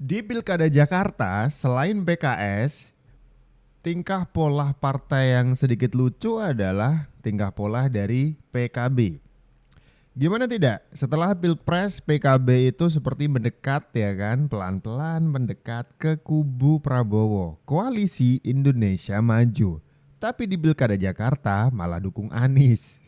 Di Pilkada Jakarta, selain PKS, tingkah pola partai yang sedikit lucu adalah tingkah pola dari PKB. Gimana tidak? Setelah Pilpres, PKB itu seperti mendekat ya kan, pelan-pelan mendekat ke kubu Prabowo, Koalisi Indonesia Maju. Tapi di Pilkada Jakarta malah dukung Anies.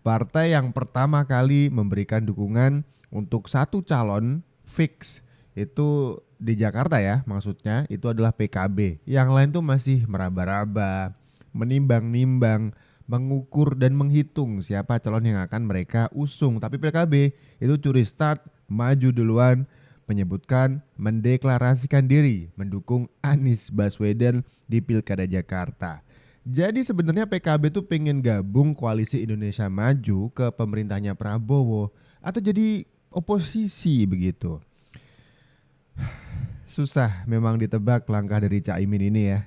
Partai yang pertama kali memberikan dukungan untuk satu calon fix itu di Jakarta ya, maksudnya itu adalah PKB. Yang lain tuh masih meraba-raba, menimbang-nimbang, mengukur dan menghitung siapa calon yang akan mereka usung. Tapi PKB itu curi start, maju duluan, menyebutkan mendeklarasikan diri mendukung Anies Baswedan di Pilkada Jakarta. Jadi sebenarnya PKB tuh pengen gabung Koalisi Indonesia Maju ke pemerintahnya Prabowo atau jadi oposisi begitu. Susah memang ditebak langkah dari Caimin ini ya.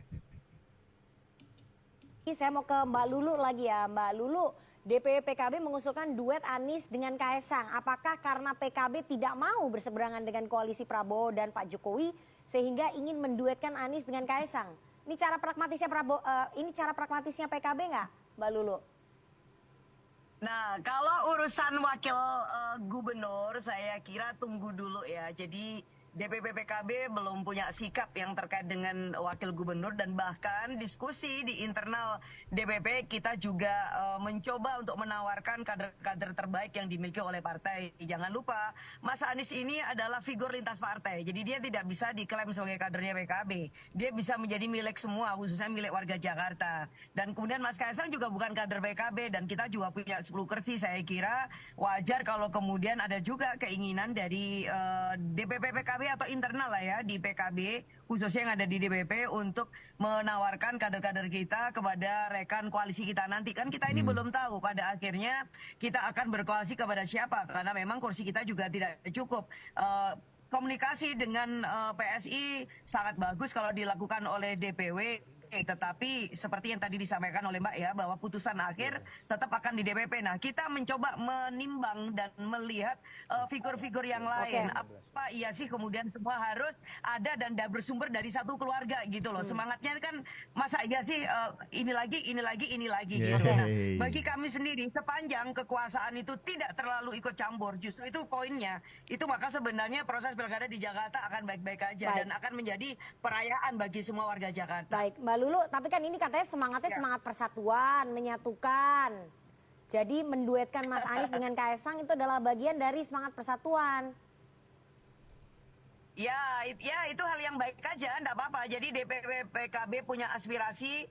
Saya mau ke Mbak Lulu lagi ya. Mbak Lulu, DPW PKB mengusulkan duet Anies dengan Kaesang. Apakah karena PKB tidak mau berseberangan dengan koalisi Prabowo dan Pak Jokowi sehingga ingin menduetkan Anies dengan Kaesang? Ini cara pragmatisnya ini cara pragmatisnya PKB nggak, Mbak Lulu? Nah, kalau urusan wakil gubernur, saya kira tunggu dulu ya. Jadi DPP PKB belum punya sikap yang terkait dengan wakil gubernur dan bahkan diskusi di internal DPP kita juga mencoba untuk menawarkan kader-kader terbaik yang dimiliki oleh partai. Jangan lupa, Mas Anies ini adalah figur lintas partai. Jadi dia tidak bisa diklaim sebagai kadernya PKB. Dia bisa menjadi milik semua, khususnya milik warga Jakarta. Dan kemudian Mas Kaisang juga bukan kader PKB dan kita juga punya 10 kursi. Saya kira wajar kalau kemudian ada juga keinginan dari DPP PKB atau internal lah ya di PKB khususnya yang ada di DPP untuk menawarkan kader-kader kita kepada rekan koalisi kita nanti. Kan kita ini belum tahu pada akhirnya kita akan berkoalisi kepada siapa karena memang kursi kita juga tidak cukup. Komunikasi dengan PSI sangat bagus kalau dilakukan oleh DPW. Tetapi seperti yang tadi disampaikan oleh Mbak ya, bahwa putusan akhir tetap akan di DPP. Nah, kita mencoba menimbang dan melihat figur-figur yang lain. Apa iya sih kemudian semua harus ada dan bersumber dari satu keluarga gitu loh. Semangatnya kan masa iya sih ini lagi gitu. Nah, bagi kami sendiri sepanjang kekuasaan itu tidak terlalu ikut campur, justru itu poinnya. Itu maka sebenarnya proses pilkada di Jakarta akan baik-baik aja dan akan menjadi perayaan bagi semua warga Jakarta. Baik, Mbak Lulu, tapi kan ini katanya semangatnya semangat persatuan, menyatukan. Jadi menduetkan Mas Anies dengan Kaesang itu adalah bagian dari semangat persatuan. Ya itu hal yang baik aja, enggak apa-apa. Jadi DPW PKB punya aspirasi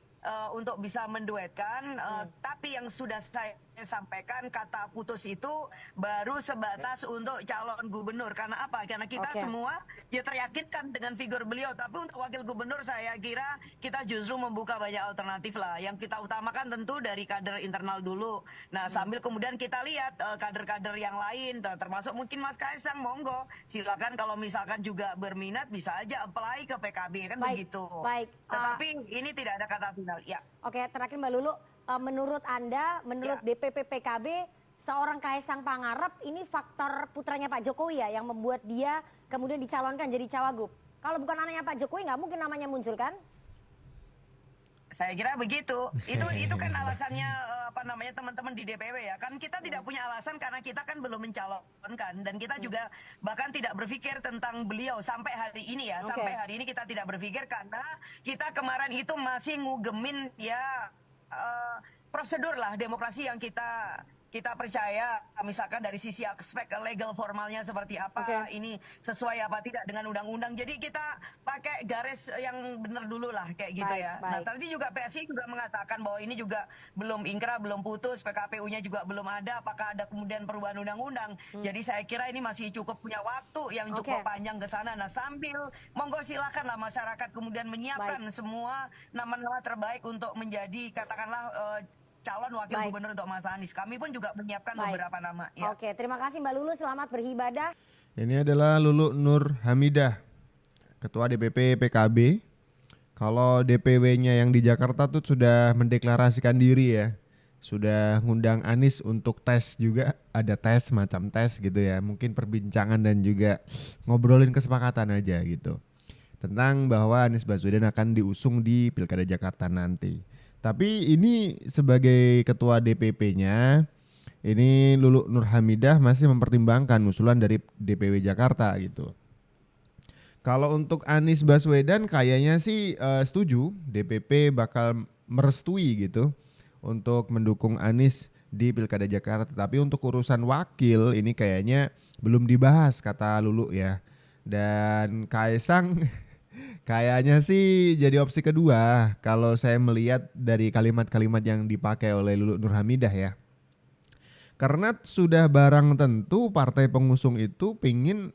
untuk bisa menduetkan, tapi yang sudah saya sampaikan kata putus itu baru sebatas untuk calon gubernur. Karena apa? Karena kita semua ya teryakinkan dengan figur beliau. Tapi untuk wakil gubernur saya kira kita justru membuka banyak alternatif lah. Yang kita utamakan tentu dari kader internal dulu. Nah sambil kemudian kita lihat kader-kader yang lain, termasuk mungkin Mas Kaisang, monggo silakan kalau misalkan juga berminat bisa aja apply ke PKB kan begitu. Baik. Tetapi ini tidak ada kata final. Ya. Oke, terakhir Mbak Lulu, menurut Anda, menurut DPP PKB, seorang Kaesang Pangarep ini faktor putranya Pak Jokowi ya yang membuat dia kemudian dicalonkan jadi cawagup. Kalau bukan anaknya Pak Jokowi nggak mungkin namanya muncul kan? Saya kira begitu. Itu kan alasannya teman-teman di DPW ya. Kan kita tidak punya alasan karena kita kan belum mencalonkan dan kita juga bahkan tidak berpikir tentang beliau sampai hari ini ya. Sampai hari ini kita tidak berpikir karena kita kemarin itu masih ngugemin ya prosedur lah demokrasi yang kita percaya, misalkan dari sisi aspek legal formalnya seperti apa, ini sesuai apa tidak dengan undang-undang. Jadi kita pakai garis yang benar dulu lah kayak gitu ya. Nah tadi juga PSI juga mengatakan bahwa ini juga belum ingkrah, belum putus, PKPU-nya juga belum ada, apakah ada kemudian perubahan undang-undang. Jadi saya kira ini masih cukup punya waktu yang cukup panjang ke sana. Nah sambil monggo silakan lah masyarakat kemudian menyiapkan semua nama-nama terbaik untuk menjadi katakanlah calon wakil gubernur untuk Mas Anies. Kami pun juga menyiapkan beberapa nama. Ya. Oke, terima kasih Mbak Lulu. Selamat beribadah. Ini adalah Lulu Nur Hamidah, Ketua DPP PKB. Kalau DPW-nya yang di Jakarta tuh sudah mendeklarasikan diri ya. sudah ngundang Anies untuk tes juga, ada tes macam tes gitu ya, mungkin perbincangan dan juga ngobrolin kesepakatan aja gitu tentang bahwa Anies Baswedan akan diusung di Pilkada Jakarta nanti. Tapi ini sebagai ketua DPP-nya, ini Lulu Nur Hamidah masih mempertimbangkan usulan dari DPW Jakarta gitu. Kalau untuk Anies Baswedan kayaknya sih setuju, DPP bakal merestui gitu untuk mendukung Anies di Pilkada Jakarta. Tapi untuk urusan wakil ini kayaknya belum dibahas kata Lulu ya. Dan Kaisang kayaknya sih jadi opsi kedua kalau saya melihat dari kalimat-kalimat yang dipakai oleh Lulu Nur Hamidah ya. Karena sudah barang tentu partai pengusung itu pingin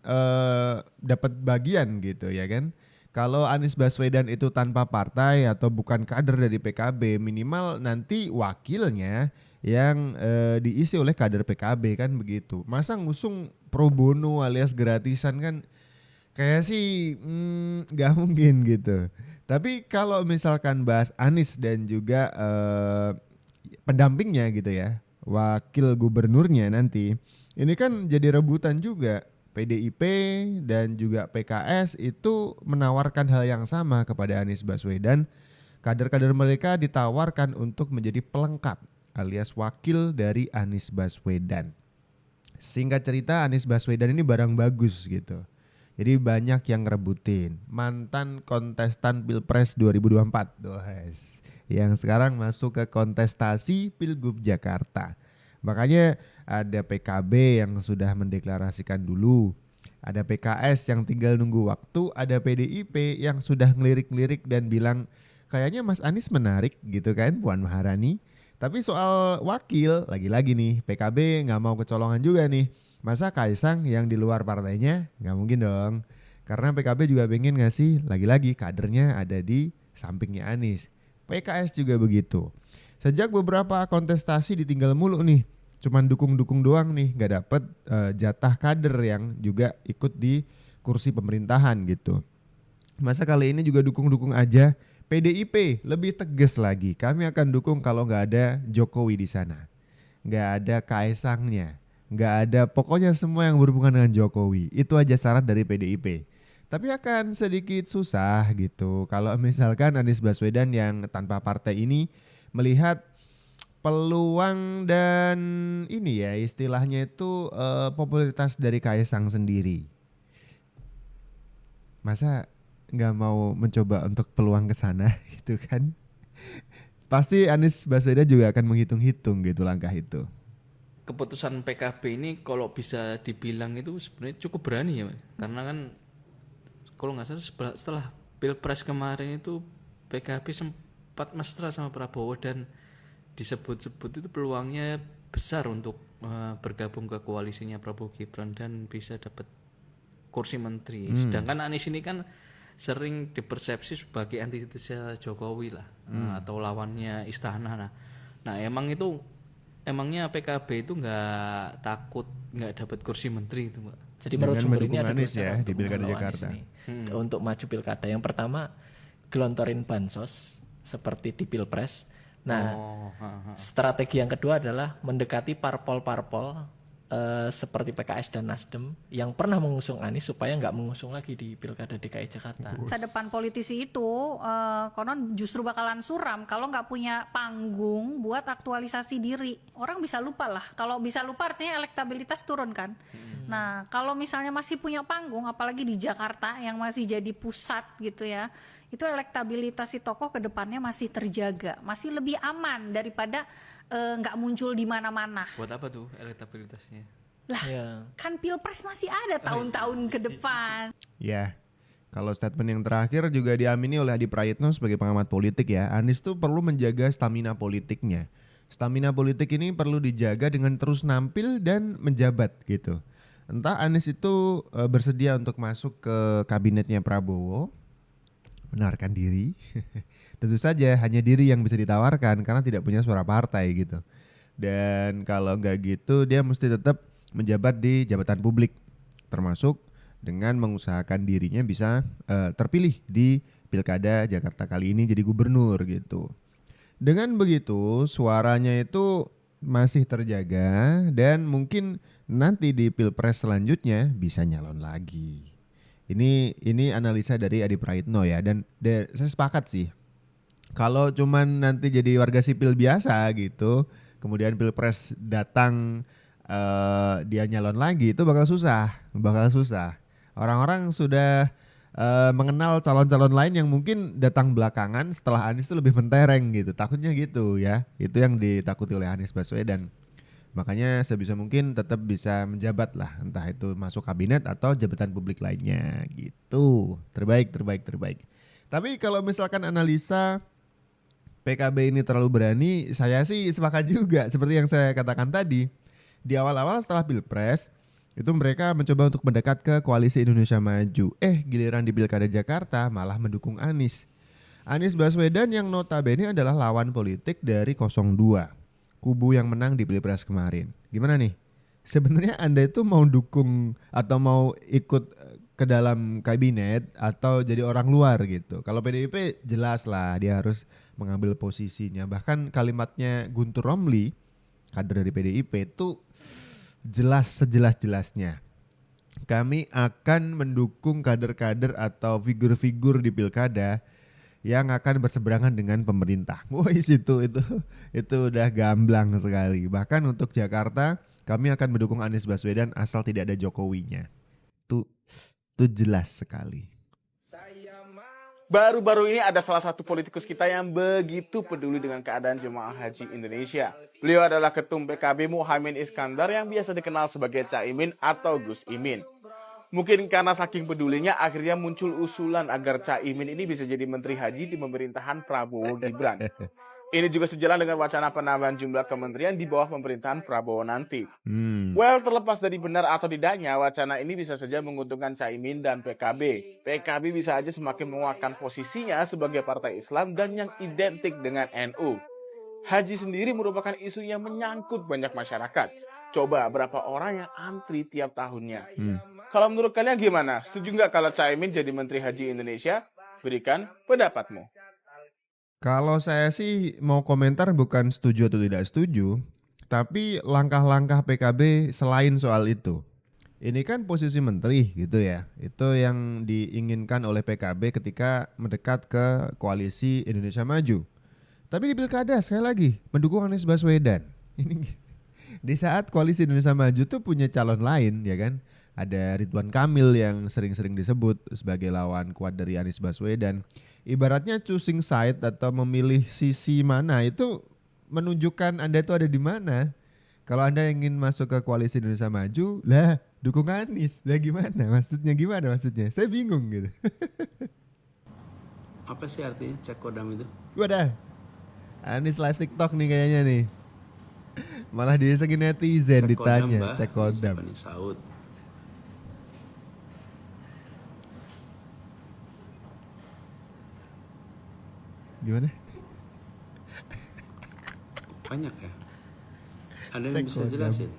dapat bagian gitu ya kan. Kalau Anies Baswedan itu tanpa partai atau bukan kader dari PKB, minimal nanti wakilnya yang diisi oleh kader PKB kan begitu. Masa ngusung pro bono alias gratisan kan kayak sih nggak mungkin gitu. Tapi kalau misalkan bahas Anies dan juga pendampingnya gitu ya, wakil gubernurnya nanti, ini kan jadi rebutan juga. PDIP dan juga PKS itu menawarkan hal yang sama kepada Anies Baswedan. Kader-kader mereka ditawarkan untuk menjadi pelengkap alias wakil dari Anies Baswedan. Singkat cerita Anies Baswedan ini barang bagus gitu. Jadi banyak yang ngerebutin. Mantan kontestan Pilpres 2024 dohes, yang sekarang masuk ke kontestasi Pilgub Jakarta. Makanya ada PKB yang sudah mendeklarasikan dulu, ada PKS yang tinggal nunggu waktu, ada PDIP yang sudah ngelirik-ngelirik dan bilang kayaknya Mas Anies menarik gitu kan Puan Maharani. Tapi soal wakil lagi-lagi nih PKB nggak mau kecolongan juga nih. Masa Kaisang yang di luar partainya? Nggak mungkin dong. Karena PKB juga pengen ngasih lagi-lagi kadernya ada di sampingnya Anies. PKS juga begitu. Sejak beberapa kontestasi ditinggal mulu nih, cuman dukung-dukung doang nih, gak dapet jatah kader yang juga ikut di kursi pemerintahan gitu. Masa kali ini juga dukung-dukung aja. PDIP lebih tegas lagi, kami akan dukung kalau gak ada Jokowi di sana, gak ada Kaisangnya, gak ada pokoknya semua yang berhubungan dengan Jokowi. Itu aja syarat dari PDIP. Tapi akan sedikit susah gitu kalau misalkan Anies Baswedan yang tanpa partai ini melihat peluang dan ini ya istilahnya itu popularitas dari Kaisang sendiri. Masa nggak mau mencoba untuk peluang ke sana gitu kan? Pasti Anies Baswedan juga akan menghitung-hitung gitu langkah itu. Keputusan PKB ini kalau bisa dibilang itu sebenarnya cukup berani ya, karena kan kalau nggak salah setelah Pilpres kemarin itu PKB sempat mesra sama Prabowo dan disebut-sebut itu peluangnya besar untuk bergabung ke koalisinya Prabowo Gibran dan bisa dapat kursi menteri. Sedangkan Anies ini kan sering dipersepsi sebagai antitesa Jokowi lah, atau lawannya istana. Nah emangnya PKB itu nggak takut nggak dapat kursi menteri itu, Mbak? Jadi menurut sumber ini ada Anies ya untuk di Pilkada menghalau Jakarta. Anies ini, untuk maju pilkada. Yang pertama gelontorin bansos seperti di Pilpres. Nah, strategi yang kedua adalah mendekati parpol-parpol seperti PKS dan Nasdem yang pernah mengusung Anies supaya nggak mengusung lagi di Pilkada DKI Jakarta. Masa depan politisi itu konon justru bakalan suram kalau nggak punya panggung buat aktualisasi diri. Orang bisa lupa lah. Kalau bisa lupa artinya elektabilitas turun kan. Nah kalau misalnya masih punya panggung, apalagi di Jakarta yang masih jadi pusat gitu ya, itu elektabilitas si tokoh ke depannya masih terjaga, masih lebih aman daripada nggak muncul di mana-mana. Buat apa tuh elektabilitasnya? Lah, kan Pilpres masih ada tahun-tahun ke depan. Ya, kalau statement yang terakhir juga diamini oleh Adi Prayitno sebagai pengamat politik ya. Anies tuh perlu menjaga stamina politiknya. Stamina politik ini perlu dijaga dengan terus nampil dan menjabat gitu. Entah Anies itu bersedia untuk masuk ke kabinetnya Prabowo, menawarkan diri. Tentu saja hanya diri yang bisa ditawarkan karena tidak punya suara partai gitu. Dan kalau enggak gitu dia mesti tetap menjabat di jabatan publik, termasuk dengan mengusahakan dirinya bisa terpilih di Pilkada Jakarta kali ini jadi gubernur gitu. Dengan begitu suaranya itu masih terjaga dan mungkin nanti di pilpres selanjutnya bisa nyalon lagi. Ini analisa dari Adi Praitno ya, dan saya sepakat sih. Kalau cuman nanti jadi warga sipil biasa gitu, kemudian pilpres datang dia nyalon lagi, itu bakal susah. Orang-orang sudah mengenal calon-calon lain yang mungkin datang belakangan setelah Anies itu lebih mentereng gitu. Takutnya gitu ya. Itu yang ditakuti oleh Anies Baswedan. Makanya sebisa mungkin tetap bisa menjabat lah, entah itu masuk kabinet atau jabatan publik lainnya gitu. Terbaik. Tapi kalau misalkan analisa PKB ini terlalu berani, saya sih sepakat juga. Seperti yang saya katakan tadi, di awal-awal setelah Pilpres, itu mereka mencoba untuk mendekat ke Koalisi Indonesia Maju. Giliran di Pilkada Jakarta malah mendukung Anies. Anies Baswedan yang notabene adalah lawan politik dari 02, kubu yang menang di Pilpres kemarin. Gimana nih? Sebenarnya Anda itu mau dukung atau mau ikut ke dalam kabinet atau jadi orang luar gitu. Kalau PDIP jelas lah dia harus mengambil posisinya. Bahkan kalimatnya Guntur Romli, kader dari PDIP, itu jelas sejelas-jelasnya. Kami akan mendukung kader-kader atau figur-figur di pilkada yang akan berseberangan dengan pemerintah. Itu udah gamblang sekali. Bahkan untuk Jakarta kami akan mendukung Anies Baswedan asal tidak ada Jokowinya. Itu jelas sekali. Baru-baru ini ada salah satu politikus kita yang begitu peduli dengan keadaan jemaah haji Indonesia. Beliau adalah Ketum PKB Muhaimin Iskandar yang biasa dikenal sebagai Caimin atau Gus Imin. Mungkin karena saking pedulinya akhirnya muncul usulan agar Caimin ini bisa jadi Menteri Haji di pemerintahan Prabowo Gibran. Ini juga sejalan dengan wacana penambahan jumlah kementerian di bawah pemerintahan Prabowo nanti. Well, terlepas dari benar atau tidaknya, wacana ini bisa saja menguntungkan Caimin dan PKB. PKB bisa aja semakin menguatkan posisinya sebagai partai Islam dan yang identik dengan NU. Haji sendiri merupakan isu yang menyangkut banyak masyarakat. Coba berapa orang yang antri tiap tahunnya. Kalau menurut kalian gimana? Setuju nggak kalau Caimin jadi Menteri Haji Indonesia? Berikan pendapatmu. Kalau saya sih mau komentar bukan setuju atau tidak setuju, tapi langkah-langkah PKB selain soal itu. Ini kan posisi menteri gitu ya. Itu yang diinginkan oleh PKB ketika mendekat ke Koalisi Indonesia Maju. Tapi di pilkada sekali lagi mendukung Anies Baswedan. Ini di saat Koalisi Indonesia Maju tuh punya calon lain ya kan. Ada Ridwan Kamil yang sering-sering disebut sebagai lawan kuat dari Anies Baswedan. Ibaratnya choosing side atau memilih sisi mana itu menunjukkan Anda itu ada di mana. Kalau Anda ingin masuk ke Koalisi Indonesia Maju, lah dukung Anies. Lah gimana? Gimana maksudnya? Saya bingung gitu. Apa sih artinya cek kodam itu? Wadah. Anies live TikTok nih kayaknya nih. Malah disegin netizen Cek ditanya, kodam, cek kodam. Siapa nih Saud? Gimana? Banyak ya? Ada yang Cek bisa kodam. jelasin?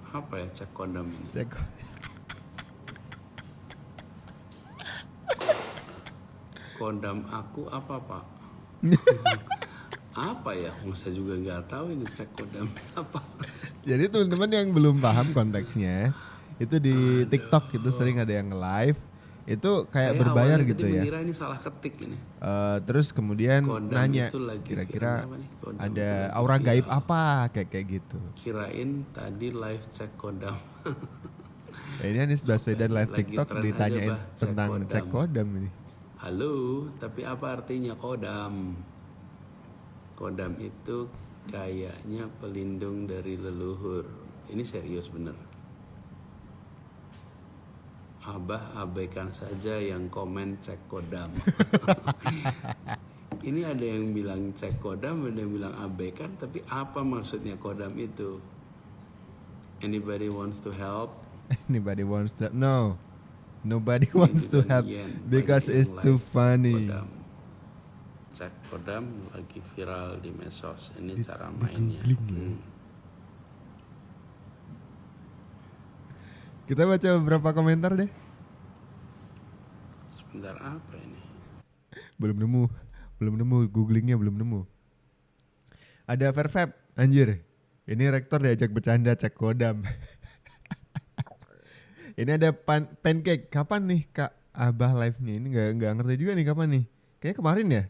Apa ya cek kodam ini? Cek Kodam aku apa pak? Apa ya? Masa juga nggak tahu ini cek kodam apa? Jadi teman-teman yang belum paham konteksnya, itu di TikTok itu sering ada yang live, itu kayak Saya berbayar awalnya gitu tadi ya. mengira ini salah ketik ini. Terus kemudian Kodam nanya itu lagi kira-kira apa nih? Kodam ada itu lagi aura gaib viral. apa kayak gitu. Kirain tadi live cek kodam. Ini Anies Baswedan live Lagi TikTok tren aja, ditanyain Bah, cek tentang kodam. cek kodam ini. Halo, tapi apa artinya kodam? Kodam itu kayaknya pelindung dari leluhur. Ini serius bener. Abah abaikan saja yang komen cek kodam. Ini ada yang bilang cek kodam, ada yang bilang abaikan, tapi apa maksudnya kodam itu? Anybody wants to help? Anybody wants to? No, nobody wants to Ini help bagian because yang it's too live cek funny. kodam. Cek kodam lagi viral di medsos. Ini cara mainnya. Kita baca beberapa komentar deh. Sebentar Rektor apa ini? Belum nemu, googlingnya belum nemu. Ada Verfab, anjir. Ini rektor diajak bercanda cek kodam. Ini ada pancake. Kapan nih Kak Abah live-nya? Ini nggak ngerti juga nih kapan nih. Kayaknya kemarin ya.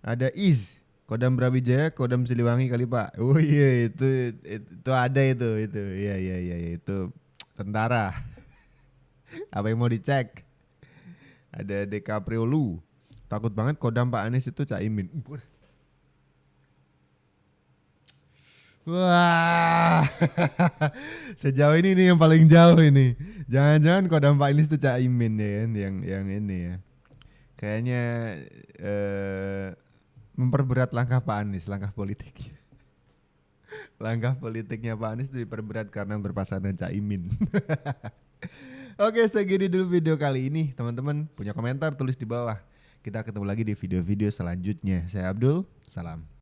Ada Iz, Kodam Brawijaya, Kodam Siliwangi kali Pak. Oh iya itu ada itu. Iya itu tentara. Apa yang mau dicek? Ada DKPRIOLU. Takut banget Kodam Pak Anies itu Caimin. Wah, sejauh ini nih yang paling jauh ini. Jangan-jangan Kodam Pak Anies itu Caimin ya kan, yang ini ya. Kayaknya memperberat langkah Pak Anies, langkah politik. Langkah politiknya Pak Anies itu diperberat karena berpasangan Caimin. Oke, segini dulu video kali ini. Teman-teman punya komentar tulis di bawah. Kita ketemu lagi di video-video selanjutnya. Saya Abdul, salam.